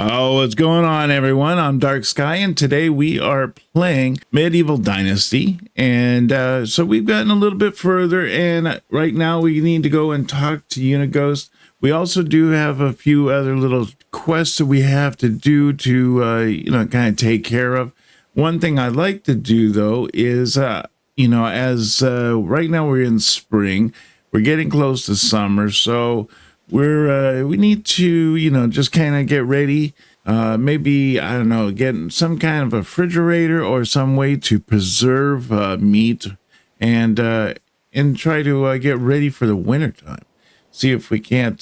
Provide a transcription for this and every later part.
Oh, what's going on, everyone? I'm Dark Sky, and today we are playing Medieval Dynasty. And so we've gotten a little bit further, and right now we need to go and talk to Unighost. We also do have a few other little quests that we have to do to, kind of take care of. One thing I like to do, though, is, as right now we're in spring, we're getting close to summer, so we need to just kind of get ready, maybe I don't know, get some kind of a refrigerator or some way to preserve meat, and try to get ready for the winter time. See if we can't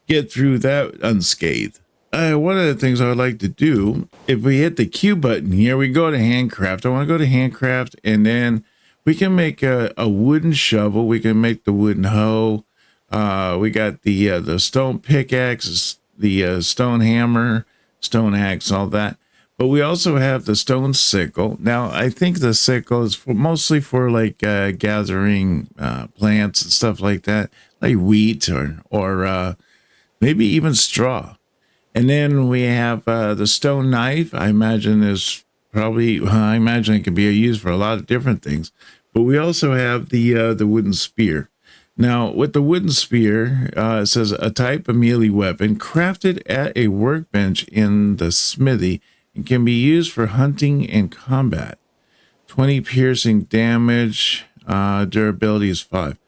get through that unscathed. One of the things I would like to do, if we hit the Q button here, we go to handcraft. I want to go to handcraft, and then we can make a wooden shovel. We can make the wooden hoe. We got the stone pickaxe, the stone hammer, stone axe, all that. But we also have the stone sickle. Now, I think the sickle is mostly for like gathering plants and stuff like that, like wheat or maybe even straw. And then we have the stone knife. I imagine I imagine it can be used for a lot of different things. But we also have the wooden spear. Now, with the wooden spear, it says a type of melee weapon crafted at a workbench in the smithy and can be used for hunting and combat. 20 piercing damage, durability is 5.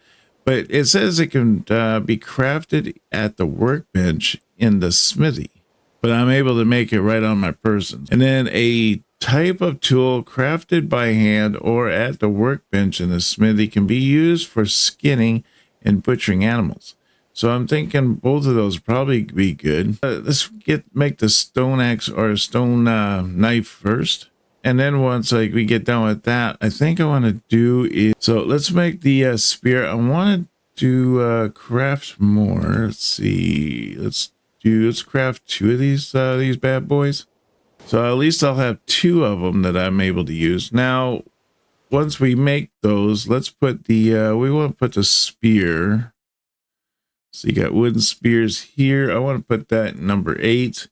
But it says it can be crafted at the workbench in the smithy. But I'm able to make it right on my person. And then a type of tool crafted by hand or at the workbench in the smithy can be used for skinning and butchering animals. So I'm thinking both of those probably be good. Let's make the stone axe or stone knife first. And then once we get done with that, I think I want to do is, so let's make the spear. I wanted to craft more. Let's see. Let's craft 2 of these bad boys. So at least I'll have 2 of them that I'm able to use. Now, once we make those, let's put we want to put the spear. So you got wooden spears here. I want to put that number 8.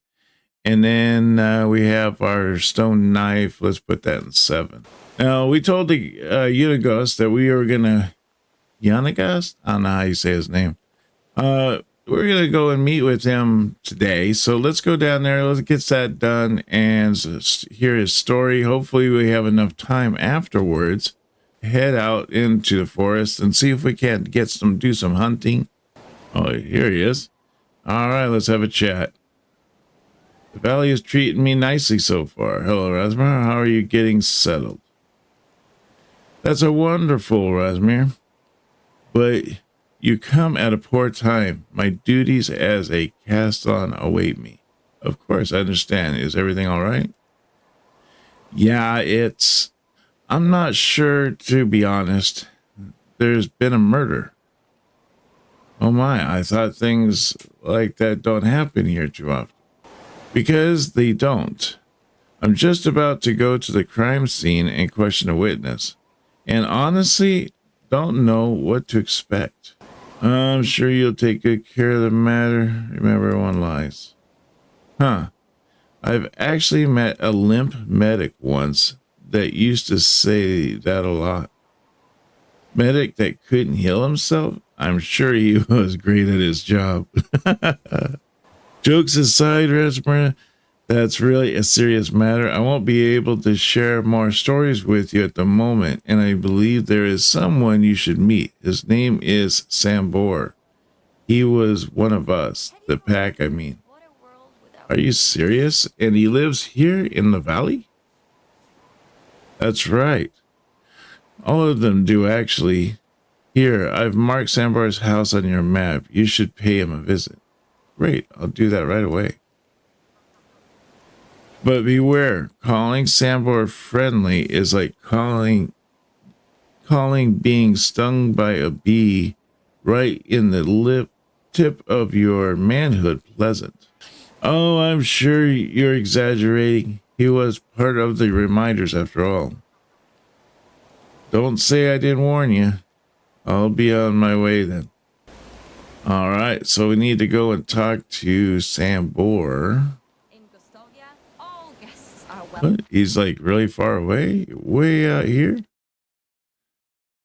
And then we have our stone knife. Let's put that in 7. Now, we told the Unighost that we were going to, Unighost? I don't know how you say his name. We're going to go and meet with him today. So let's go down there. Let's get that done and hear his story. Hopefully we have enough time afterwards to head out into the forest and see if we can't do some hunting. Oh, here he is. All right, let's have a chat. The valley is treating me nicely so far. Hello, Rasmir. How are you getting settled? That's a wonderful, Rasmir. But you come at a poor time. My duties as a Castellan await me. Of course, I understand. Is everything all right? Yeah, I'm not sure, to be honest. There's been a murder. Oh my, I thought things like that don't happen here too often. Because they don't. I'm just about to go to the crime scene and question a witness. And honestly, don't know what to expect. I'm sure you'll take good care of the matter. Remember, everyone lies. Huh. I've actually met a limp medic once that used to say that a lot. Medic that couldn't heal himself? I'm sure he was great at his job. Jokes aside, Rasmir, that's really a serious matter. I won't be able to share more stories with you at the moment, and I believe there is someone you should meet. His name is Sambor. He was one of us, the pack, I mean. Are you serious? And he lives here in the valley? That's right. All of them do, actually. Here, I've marked Sambor's house on your map. You should pay him a visit. Great, I'll do that right away. But beware, calling Sambor friendly is like calling being stung by a bee right in the tip of your manhood pleasant. Oh, I'm sure you're exaggerating. He was part of the reminders after all. Don't say I didn't warn you. I'll be on my way then. All right, so we need to go and talk to Sambor. He's like really far away, way out here.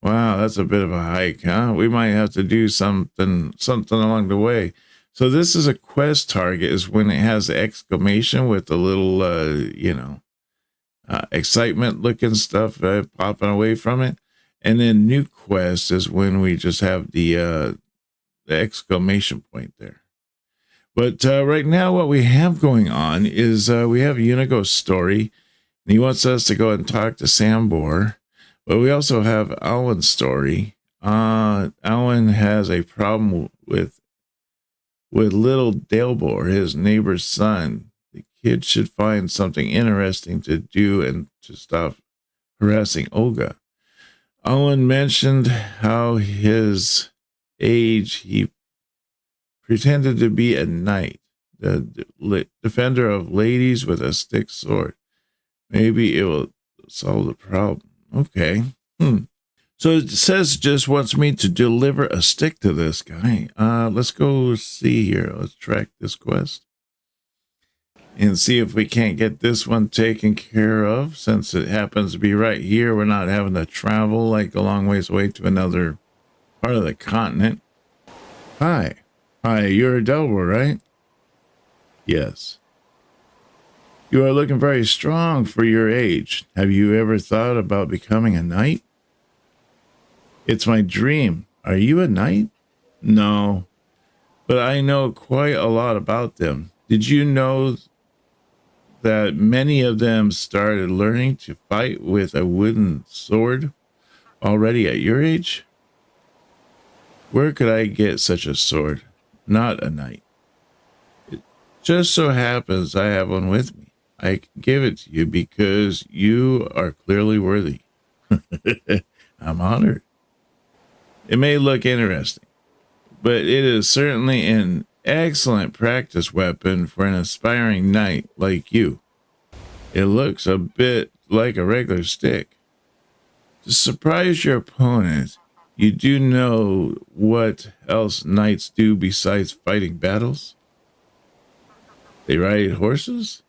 Wow, that's a bit of a hike, huh? We might have to do something along the way. So this is a quest target, is when it has the exclamation with the little, excitement looking stuff popping away from it. And then new quest is when we just have the exclamation point there. But right now, what we have going on is we have Unigo's story. And he wants us to go and talk to Sambor. But we also have Alan's story. Alan has a problem with little Dalebor, his neighbor's son. The kid should find something interesting to do and to stop harassing Olga. Alan mentioned how his age, he pretended to be a knight, the defender of ladies with a stick sword. Maybe it will solve the problem. Okay. So it says just wants me to deliver a stick to this guy. Let's go see here. Let's track this quest and see if we can't get this one taken care of. Since it happens to be right here, we're not having to travel like a long ways away to another part of the continent. Hi, you're a Delver, right? Yes. You are looking very strong for your age. Have you ever thought about becoming a knight? It's my dream. Are you a knight? No, but I know quite a lot about them. Did you know that many of them started learning to fight with a wooden sword already at your age? Where could I get such a sword? Not a knight. It just so happens I have one with me. I can give it to you because you are clearly worthy. I'm honored. It may look interesting, but it is certainly an excellent practice weapon for an aspiring knight like you. It looks a bit like a regular stick. To surprise your opponent, you do know what else knights do besides fighting battles? They ride horses?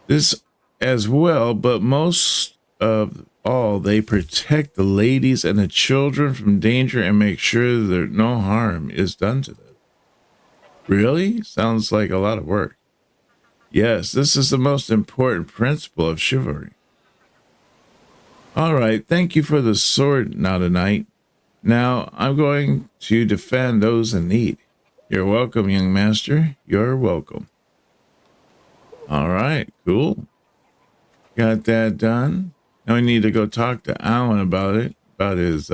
This as well, but most of all, they protect the ladies and the children from danger and make sure that no harm is done to them. Really? Sounds like a lot of work. Yes, this is the most important principle of chivalry. All right, thank you for the sword, not a knight. Now, I'm going to defend those in need. You're welcome, young master. You're welcome. All right, cool. Got that done. Now we need to go talk to Alan about it, about his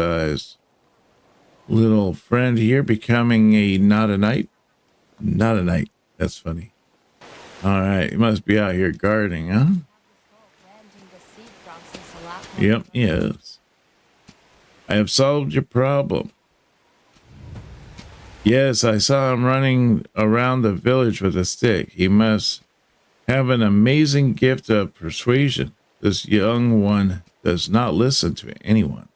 little friend here becoming a not a knight. Not a knight. That's funny. All right, he must be out here guarding, huh? Yep, yes. I have solved your problem. Yes, I saw him running around the village with a stick. He must have an amazing gift of persuasion. This young one does not listen to anyone.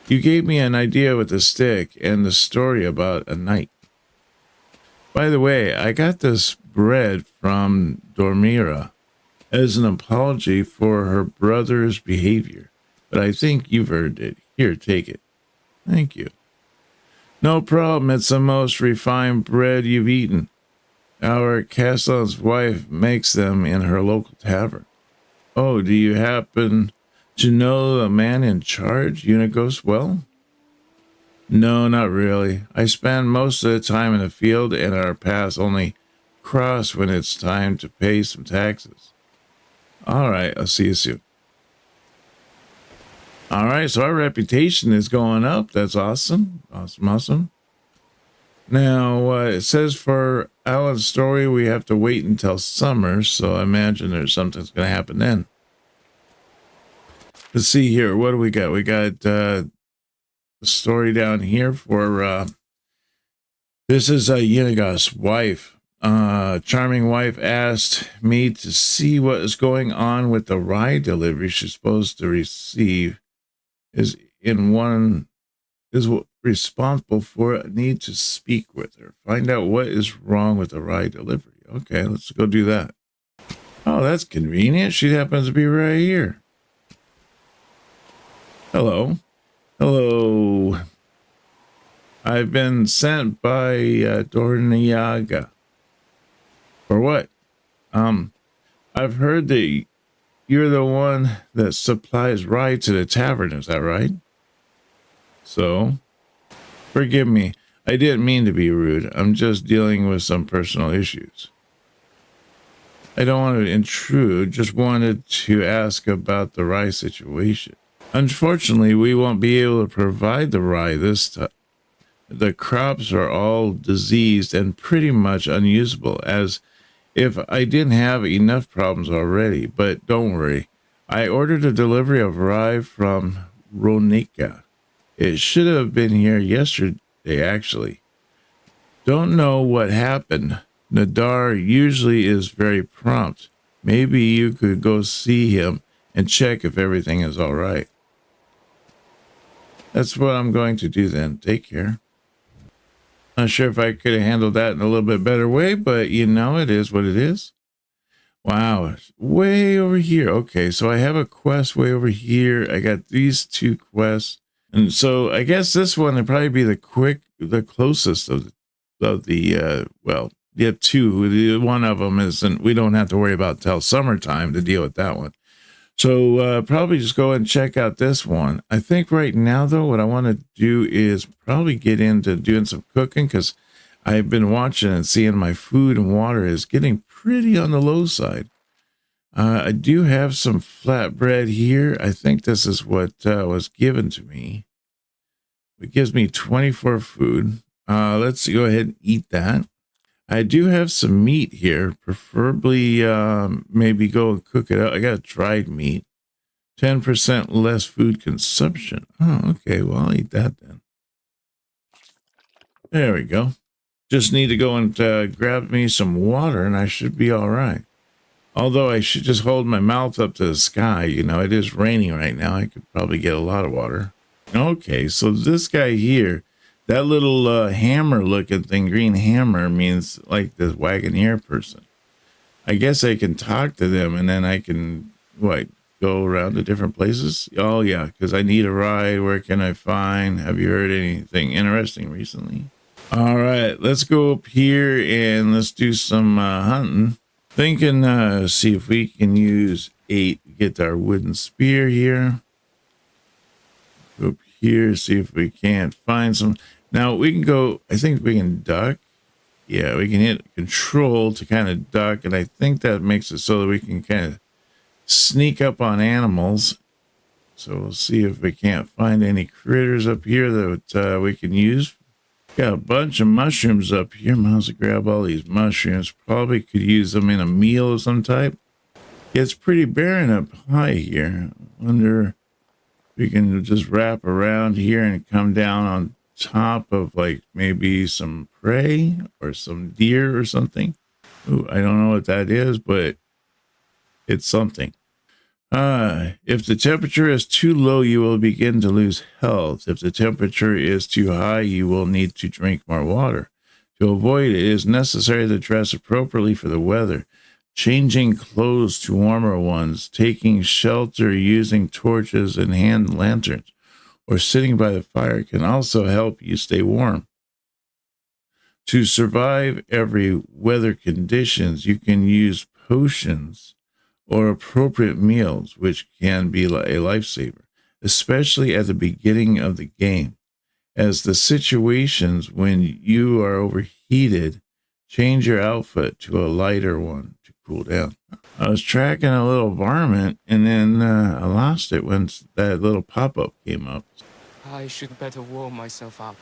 You gave me an idea with the stick and the story about a knight. By the way, I got this bread from Dormira as an apology for her brother's behavior, but I think you've earned it. Here, take it. Thank you. No problem. It's the most refined bread you've eaten. Our Castellan's wife makes them in her local tavern. Oh, do you happen to know the man in charge, Unigos, well? No, not really. I spend most of the time in the field, and our paths only cross when it's time to pay some taxes. All right, I'll see you soon. All right, so our reputation is going up. That's awesome. Awesome. Now, it says for Alan's story, we have to wait until summer, so I imagine there's something's going to happen then. Let's see here. What do we got? We got the story down here for, this is Yenagos' wife. Charming wife asked me to see what is going on with the rye delivery she's supposed to receive. Is responsible for it. Need to speak with her. Find out what is wrong with the rye delivery. Okay, let's go do that. Oh, that's convenient. She happens to be right here. Hello. Hello. I've been sent by Dorniaga. For what? I've heard that you're the one that supplies rye to the tavern. Is that right? So, forgive me. I didn't mean to be rude. I'm just dealing with some personal issues. I don't want to intrude. Just wanted to ask about the rye situation. Unfortunately, we won't be able to provide the rye this time. The crops are all diseased and pretty much unusable, as if I didn't have enough problems already. But don't worry. I ordered a delivery of rye from Ronica. It should have been here yesterday, actually. Don't know what happened. Nadar usually is very prompt. Maybe you could go see him and check if everything is all right. That's what I'm going to do then. Take care. Not sure if I could have handled that in a little bit better way, but you know, it is what it is. Wow, it's way over here. Okay, so I have a quest way over here. I got these two quests. And so I guess this one would probably be the closest of the well, yeah, two. One of them isn't, we don't have to worry about till summertime to deal with that one. So probably just go and check out this one. I think right now, though, what I want to do is probably get into doing some cooking, because I've been watching and seeing my food and water is getting pretty on the low side. I do have some flatbread here. I think this is what was given to me. It gives me 24 food. Let's go ahead and eat that. I do have some meat here, preferably maybe go and cook it up. I got dried meat, 10% less food consumption. Oh, okay. Well, I'll eat that then. There we go. Just need to go and grab me some water and I should be all right. Although I should just hold my mouth up to the sky. You know, it is raining right now. I could probably get a lot of water. Okay, so this guy here, that little hammer looking thing, green hammer, means like this Wagoneer person. I guess I can talk to them and then I can, what, go around to different places? Oh, yeah, because I need a ride. Where can I find? Have you heard anything interesting recently? All right, let's go up here and let's do some hunting. Thinking, see if we can use 8, get our wooden spear here. Go up here, see if we can't find some. Now we can go, I think we can duck. Yeah, we can hit control to kind of duck, and I think that makes it so that we can kind of sneak up on animals. So we'll see if we can't find any critters up here that we can use. Got a bunch of mushrooms up here. Might as well grab all these mushrooms. Probably could use them in a meal of some type. It's pretty barren up high here. Wonder if we can just wrap around here and come down on top of like maybe some prey or some deer or something. Ooh, I don't know what that is, but it's something. If the temperature is too low, you will begin to lose health. If the temperature is too high, you will need to drink more water. To avoid it, it is necessary to dress appropriately for the weather. Changing clothes to warmer ones, taking shelter using torches and hand lanterns, or sitting by the fire can also help you stay warm. To survive every weather conditions, you can use potions or appropriate meals, which can be a lifesaver, especially at the beginning of the game. As the situations when you are overheated, change your outfit to a lighter one to cool down. I was tracking a little varmint and then I lost it when that little pop-up came up. I should better warm myself up.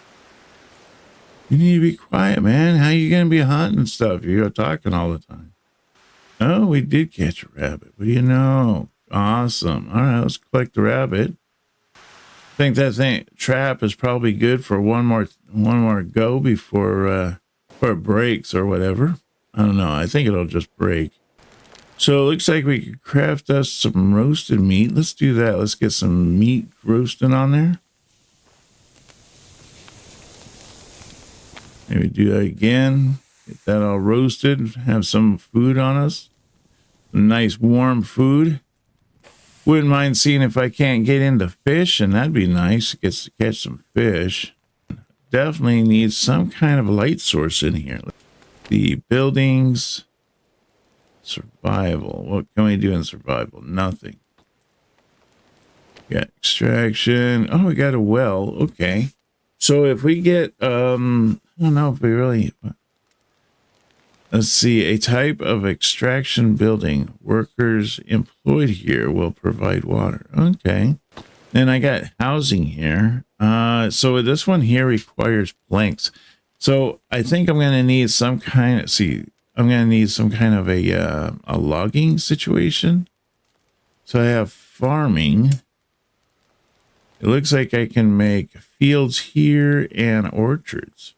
You need to be quiet, man. How you going to be hunting stuff? You're talking all the time. Oh, we did catch a rabbit. What do you know? Awesome. All right, let's collect the rabbit. I think that trap is probably good for one more go before it breaks or whatever. I don't know. I think it'll just break. So it looks like we could craft us some roasted meat. Let's do that. Let's get some meat roasting on there. Maybe do that again. Get that all roasted. Have some food on us. Nice warm food. Wouldn't mind seeing if I can't get into fish, and that'd be nice. Gets to catch some fish. Definitely need some kind of light source in here. The buildings, survival. What can we do in survival? Nothing. Got extraction. Oh, we got a well. Okay. So if we get, I don't know if we really, let's see, a type of extraction building. Workers employed here will provide water. Okay. Then I got housing here. So this one here requires planks. So I think I'm going to need some kind of, I'm going to need some kind of a logging situation. So I have farming. It looks like I can make fields here and orchards.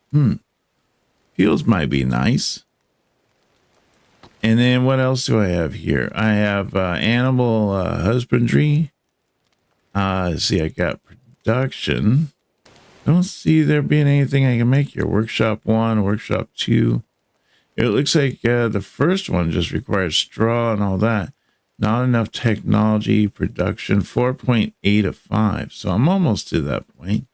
Fields might be nice. And then what else do I have here? I have animal husbandry. See, I got production. Don't see there being anything I can make here. Workshop 1, workshop 2. It looks like the first one just requires straw and all that. Not enough technology, production, 4.8 of 5. So I'm almost to that point.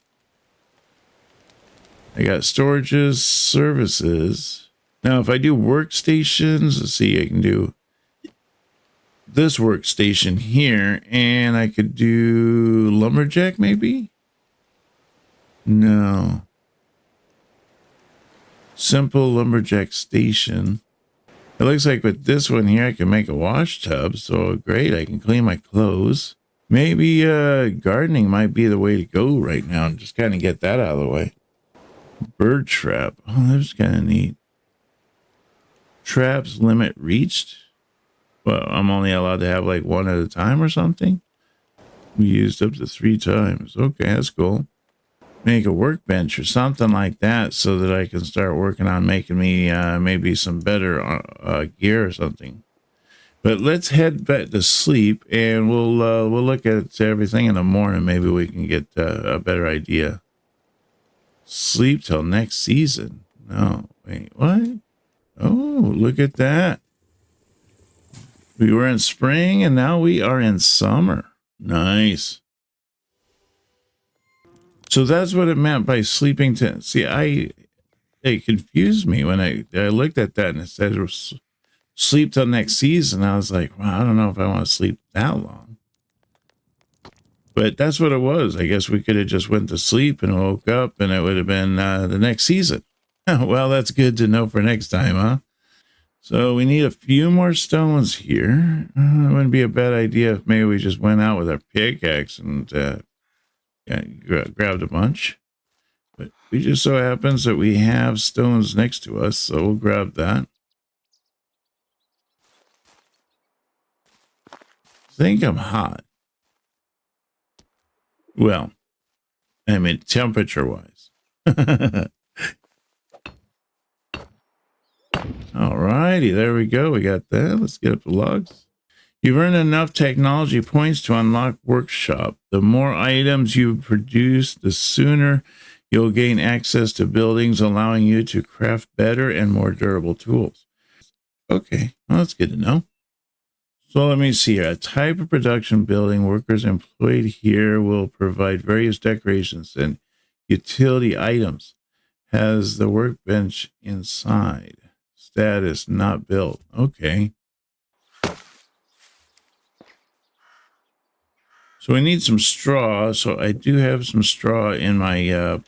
I got storages, services. Now, if I do workstations, let's see, I can do this workstation here, and I could do lumberjack maybe? No. Simple lumberjack station. It looks like with this one here, I can make a wash tub. So great, I can clean my clothes. Maybe gardening might be the way to go right now and just kind of get that out of the way. Bird trap. Oh, that's kind of neat. Traps limit reached. Well, I'm only allowed to have like one at a time or something. We used up to 3 times. Okay, that's cool. Make a workbench or something like that so that I can start working on making me maybe some better gear or something. But let's head back to sleep, and we'll look at everything in the morning. Maybe we can get a better idea. Sleep till next season. No, wait, what? Oh, look at that. We were in spring, and now we are in summer. Nice. So that's what it meant by sleeping to. See, it confused me when I looked at that and it said it was sleep till next season. I was like, well, I don't know if I want to sleep that long. But that's what it was. I guess we could have just went to sleep and woke up and it would have been the next season. Well, that's good to know for next time, huh? So we need a few more stones here. It wouldn't be a bad idea if maybe we just went out with our pickaxe and grabbed a bunch. But it just so happens that we have stones next to us, so we'll grab that. I think I'm hot. Well, I mean temperature-wise. Alrighty, there we go. We got that. Let's get up the logs. You've earned enough technology points to unlock workshop. The more items you produce, the sooner you'll gain access to buildings, allowing you to craft better and more durable tools. Okay, well, that's good to know. So let me see here. A type of production building. Workers employed here will provide various decorations and utility items. Has the workbench inside. Status not built. Okay. So we need some straw. So I do have some straw in my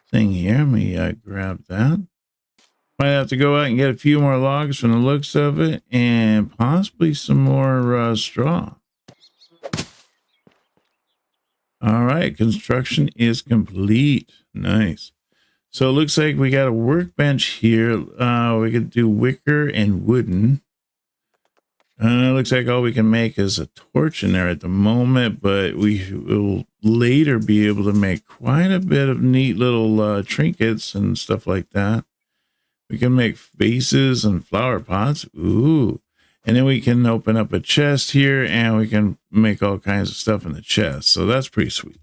thing here. Let me grab that. Might have to go out and get a few more logs from the looks of it, and possibly some more straw. All right, construction is complete. Nice. So it looks like we got a workbench here. We could do wicker and wooden. It looks like all we can make is a torch in there at the moment, but we will later be able to make quite a bit of neat little trinkets and stuff like that. We can make vases and flower pots. Ooh. And then we can open up a chest here and we can make all kinds of stuff in the chest. So that's pretty sweet.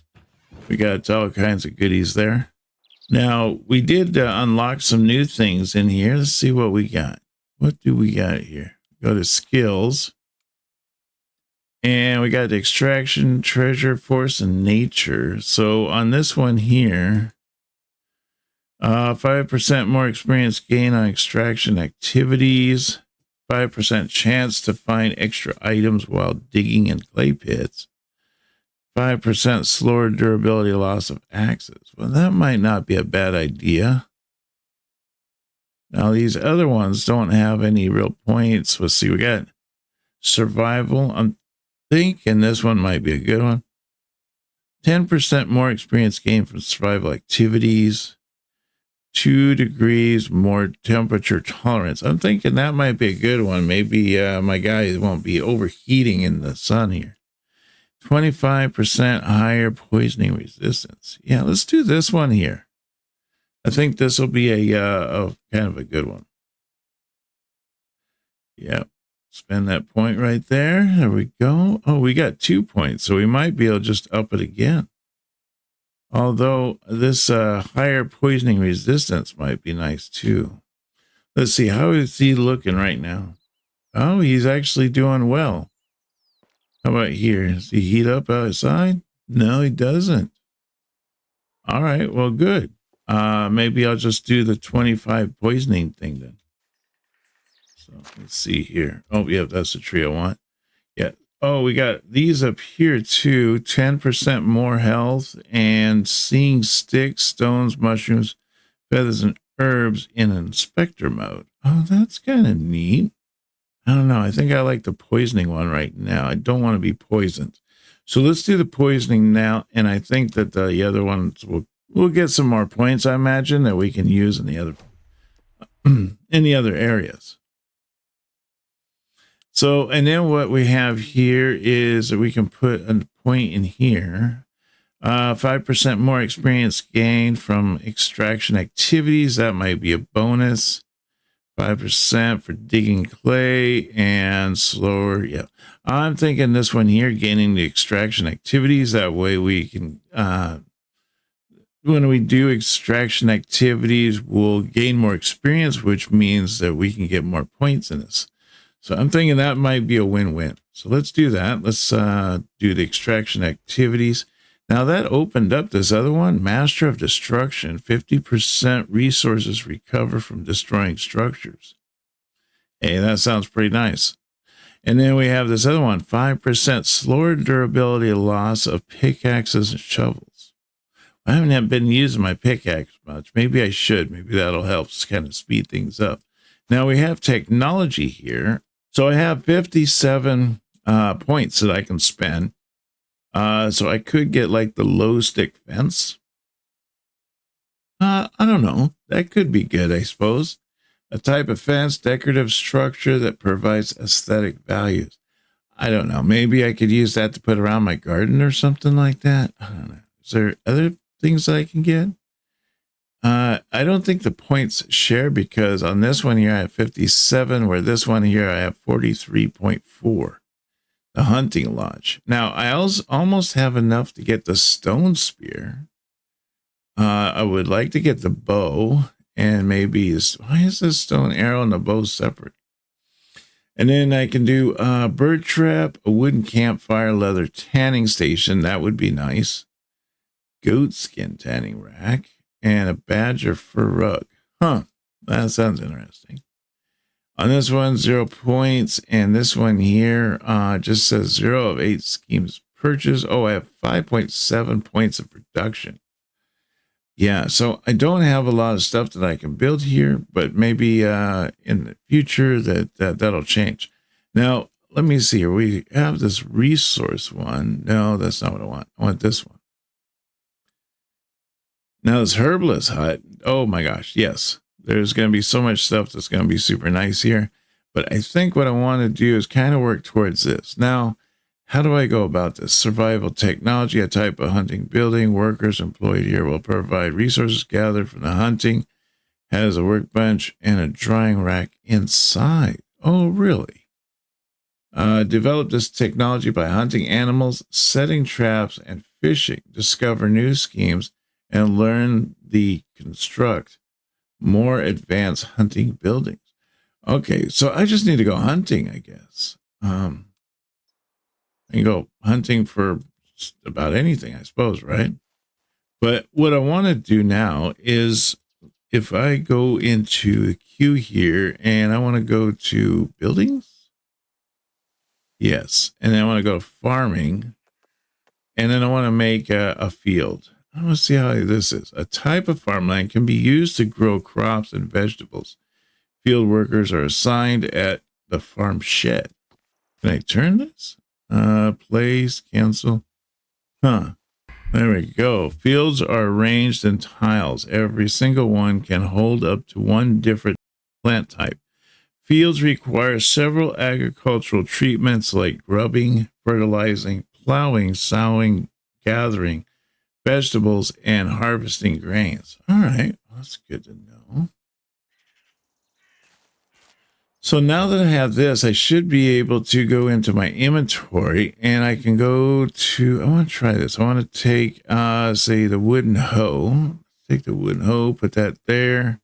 We got all kinds of goodies there. Now, we did unlock some new things in here. Let's see what we got. What do we got here? Go to skills. And we got the extraction, treasure, force, and nature. So on this one here, 5% more experience gain on extraction activities, 5% chance to find extra items while digging in clay pits, 5% slower durability loss of axes. Well, that might not be a bad idea. Now, these other ones don't have any real points. Let's see, we got survival. I'm thinking this one might be a good one. 10% more experience gained from survival activities. 2 degrees more temperature tolerance. I'm thinking that might be a good one. Maybe my guy won't be overheating in the sun here. 25% higher poisoning resistance. Yeah, let's do this one here. I think this will be a kind of a good one. Yeah, spend that point right there. There we go. Oh, we got 2 points, so we might be able to just up it again. Although this higher poisoning resistance might be nice too. Let's see, how is he looking right now? Oh, he's actually doing well. How about here? Does he heat up outside? No, he doesn't. All right, well, good. Maybe I'll just do the 25 poisoning thing then. So let's see here. Oh, yeah, that's the tree I want. Yeah. Oh, we got these up here too. 10% more health and seeing sticks, stones, mushrooms, feathers, and herbs in inspector mode. Oh, that's kind of neat. I don't know. I think I like the poisoning one right now. I don't want to be poisoned. So let's do the poisoning now. And I think that the other ones we'll get some more points, I imagine, that we can use in the other in the other areas. So, and then what we have here is that we can put a point in here. 5% more experience gained from extraction activities. That might be a bonus. 5% for digging clay and slower. Yeah, I'm thinking this one here, gaining the extraction activities. That way we can, when we do extraction activities, we'll gain more experience, which means that we can get more points in this. So I'm thinking that might be a win-win. So let's do that. Let's do the extraction activities. Now that opened up this other one, Master of Destruction, 50% resources recover from destroying structures. Hey, that sounds pretty nice. And then we have this other one, 5% slower durability loss of pickaxes and shovels. I haven't been using my pickaxe much. Maybe I should. Maybe that'll help kind of speed things up. Now we have technology here. So I have 57 points that I can spend. So I could get like the low stick fence. I don't know. That could be good, I suppose. A type of fence, decorative structure that provides aesthetic values. I don't know. Maybe I could use that to put around my garden or something like that. I don't know. Is there other things that I can get? I don't think the points share because on this one here I have 57, where this one here I have 43.4. The hunting lodge. Now I almost have enough to get the stone spear. I would like to get the bow and maybe why is this stone arrow and the bow separate? And then I can do bird trap, a wooden campfire, leather tanning station. That would be nice. Goat skin tanning rack. And a badger fur rug. Huh. That sounds interesting. On this one, 0 points. And this one here just says 0 of 8 schemes purchased. Oh, I have 5.7 points of production. Yeah, so I don't have a lot of stuff that I can build here, but maybe in the future that'll change. Now, let me see here. We have this resource one. No, that's not what I want. I want this one. Now this herbalist hut, oh my gosh, yes. There's going to be so much stuff that's going to be super nice here. But I think what I want to do is kind of work towards this. Now, how do I go about this? Survival technology, a type of hunting building. Workers employed here will provide resources gathered from the hunting. Has a workbench and a drying rack inside. Oh, really? Develop this technology by hunting animals, setting traps, and fishing. Discover new schemes and learn the construct more advanced hunting buildings. Okay, so I just need to go hunting, I guess. I can go hunting for just about anything, I suppose, right? But what I want to do now is if I go into the queue here and I want to go to buildings. Yes. And then I want to go to farming. And then I want to make a field. I want to see how this is. A type of farmland can be used to grow crops and vegetables. Field workers are assigned at the farm shed. Can I turn this? Place, cancel. Huh. There we go. Fields are arranged in tiles. Every single one can hold up to one different plant type. Fields require several agricultural treatments like grubbing, fertilizing, plowing, sowing, gathering vegetables, and harvesting grains. All right. That's good to know. So now that I have this, I should be able to go into my inventory and I can go to, I want to try this. I want to take, say the wooden hoe. Take the wooden hoe, put that there.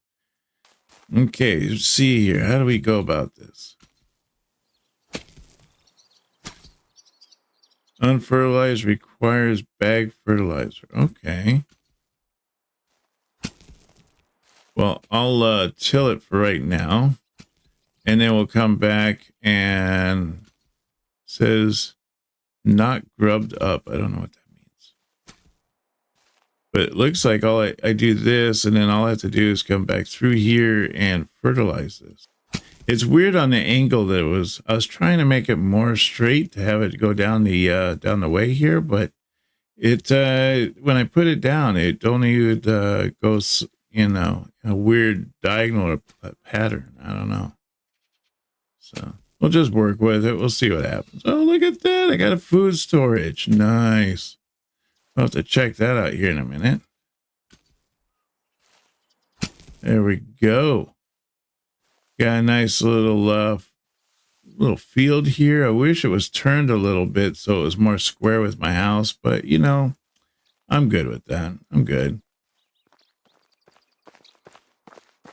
Okay, let's see here. How do we go about this? Unfertilized requires bag fertilizer. Okay. Well, I'll till it for right now. And then we'll come back and says not grubbed up. I don't know what that means. But it looks like I do this and then all I have to do is come back through here and fertilize this. It's weird on the angle that I was trying to make it more straight to have it go down the way here, but it when I put it down, it only goes, in a weird diagonal pattern. I don't know. So we'll just work with it. We'll see what happens. Oh, look at that. I got a food storage. Nice. I'll have to check that out here in a minute. There we go. Got a nice little field here. I wish it was turned a little bit so it was more square with my house, but you know, I'm good with that. I'm good.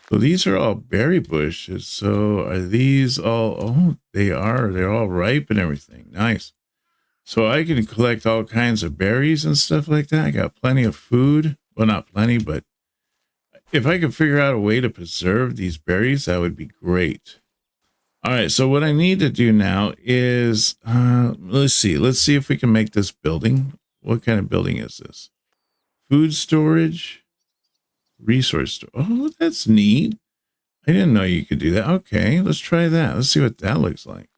So these are all berry bushes. So are these all, oh, they are. They're all ripe and everything. Nice. So I can collect all kinds of berries and stuff like that. I got plenty of food. Well, not plenty, but if I could figure out a way to preserve these berries, that would be great. All right. So what I need to do now is, let's see. Let's see if we can make this building. What kind of building is this? Food storage. Resource store. Oh, that's neat. I didn't know you could do that. Okay, let's try that. Let's see what that looks like.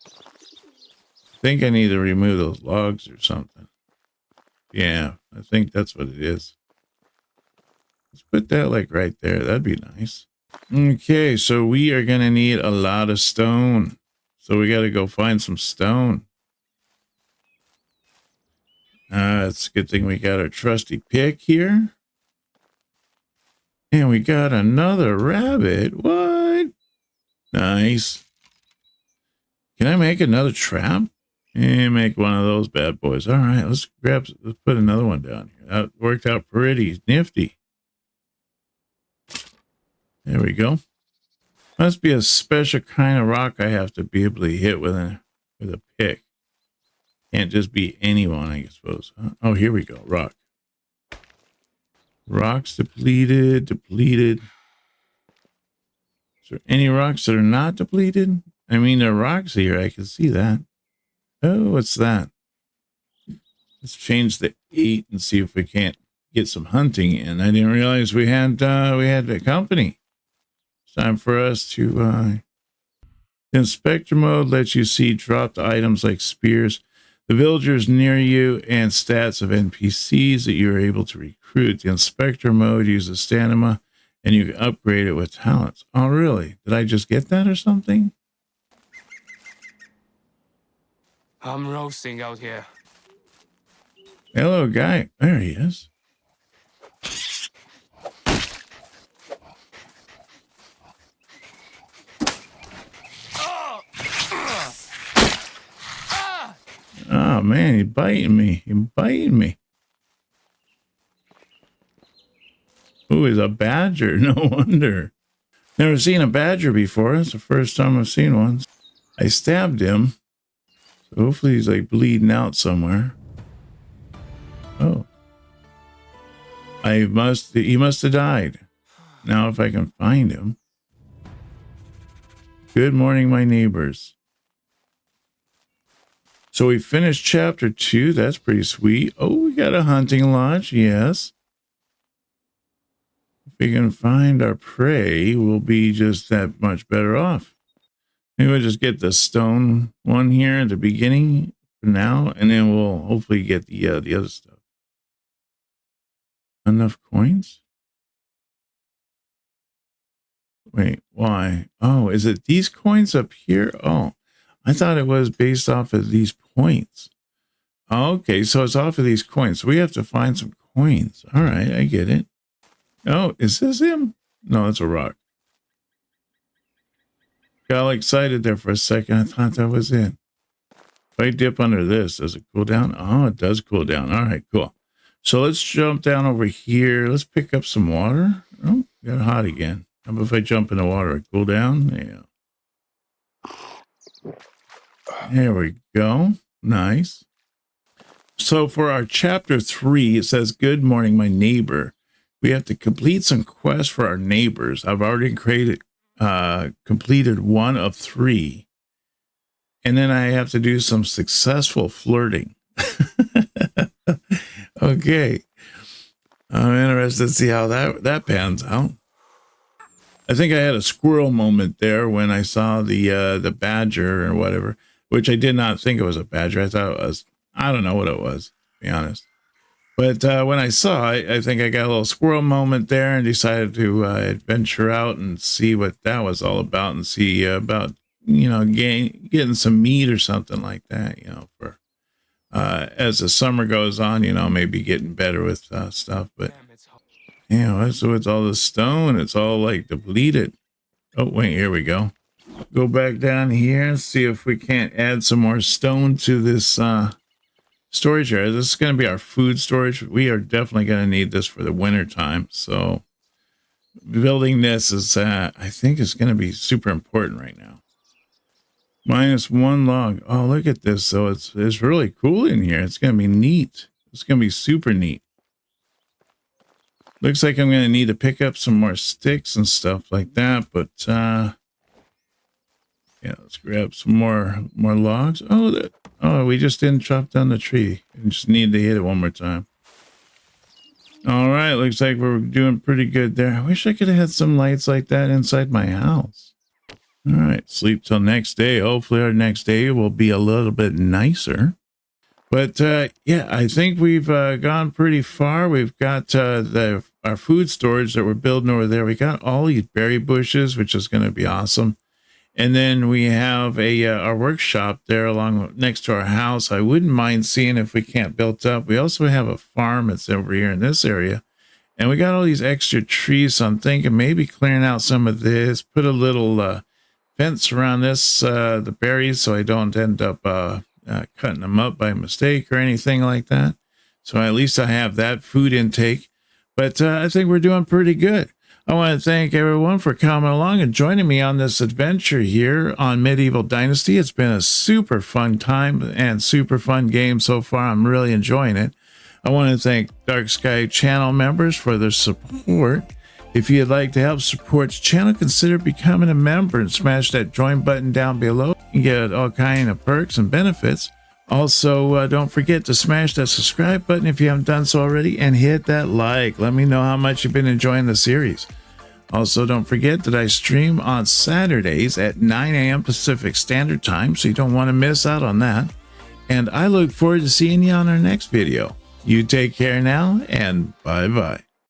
I think I need to remove those logs or something. Yeah, I think that's what it is. Let's put that like right there. That'd be nice. Okay, so we are going to need a lot of stone. So we got to go find some stone. It's a good thing we got our trusty pick here. And we got another rabbit. What? Nice. Can I make another trap? And make one of those bad boys. All right, let's put another one down here. That worked out pretty nifty. There we go. Must be a special kind of rock I have to be able to hit with a pick. Can't just be anyone, I suppose. Oh, here we go. Rock. Rocks depleted. Is there any rocks that are not depleted? I mean, there are rocks here. I can see that. Oh, what's that? Let's change the 8 and see if we can't get some hunting in. I didn't realize we had a company. It's time for us to inspector mode lets you see dropped items like spears, the villagers near you, and stats of NPCs that you are able to recruit. The inspector mode uses stamina, and you can upgrade it with talents. Oh, really? Did I just get that or something? I'm roasting out here. Hello, guy. There he is. Oh, man, he's biting me. He's biting me. Ooh, he's a badger. No wonder. Never seen a badger before. It's the first time I've seen one. I stabbed him. So hopefully he's like bleeding out somewhere. Oh. He must have died. Now if I can find him. Good morning, my neighbors. So we finished chapter 2. That's pretty sweet. Oh, we got a hunting lodge. Yes. If we can find our prey, we'll be just that much better off. Maybe we'll just get the stone one here at the beginning for now, and then we'll hopefully get the other stuff. Enough coins? Wait, why? Oh, is it these coins up here? Oh, I thought it was based off of these points. Okay, so it's off of these coins. So we have to find some coins. All right, I get it. Oh, is this him? No, it's a rock. Got all excited there for a second. I thought that was it. If I dip under this, does it cool down? Oh, it does cool down. All right, cool. So let's jump down over here. Let's pick up some water. Oh, got hot again. How about if I jump in the water and cool down? Yeah. There we go. Nice. So for our chapter 3, it says, good morning, my neighbor. We have to complete some quests for our neighbors. I've already completed 1 of 3. And then I have to do some successful flirting. Okay. I'm interested to see how that pans out. I think I had a squirrel moment there when I saw the badger or whatever, which I did not think it was a badger. I thought it was, I don't know what it was, to be honest. But when I saw it, I think I got a little squirrel moment there and decided to adventure out and see what that was all about and see about, getting some meat or something like that, for as the summer goes on, maybe getting better with stuff. But, so it's all the stone. It's all like depleted. Oh, wait, here we go. Go back down here and see if we can't add some more stone to this storage area. This is going to be our food storage. We are definitely going to need this for the winter time. So building this is, I think it's going to be super important right now. -1 log. Oh, look at this. So it's really cool in here. It's going to be neat. It's going to be super neat. Looks like I'm going to need to pick up some more sticks and stuff like that. But, yeah, let's grab some more logs. Oh, we just didn't chop down the tree. We just need to hit it one more time. All right. Looks like we're doing pretty good there. I wish I could have had some lights like that inside my house. All right. Sleep till next day. Hopefully our next day will be a little bit nicer. But, yeah, I think we've gone pretty far. We've got our food storage that we're building over there. We got all these berry bushes, which is going to be awesome. And then we have our workshop there next to our house. I wouldn't mind seeing if we can't build up. We also have a farm that's over here in this area. And we got all these extra trees. So I'm thinking maybe clearing out some of this, put a little fence around this, the berries, so I don't end up cutting them up by mistake or anything like that. So at least I have that food intake. But I think we're doing pretty good. I want to thank everyone for coming along and joining me on this adventure here on Medieval Dynasty. It's been a super fun time and super fun game so far. I'm really enjoying it. I want to thank Dark Sky channel members for their support. If you'd like to help support the channel, consider becoming a member and smash that join button down below. You get all kinds of perks and benefits. Also, don't forget to smash that subscribe button if you haven't done so already, and hit that like. Let me know how much you've been enjoying the series. Also, don't forget that I stream on Saturdays at 9 a.m. Pacific Standard Time, so you don't want to miss out on that. And I look forward to seeing you on our next video. You take care now, and bye-bye.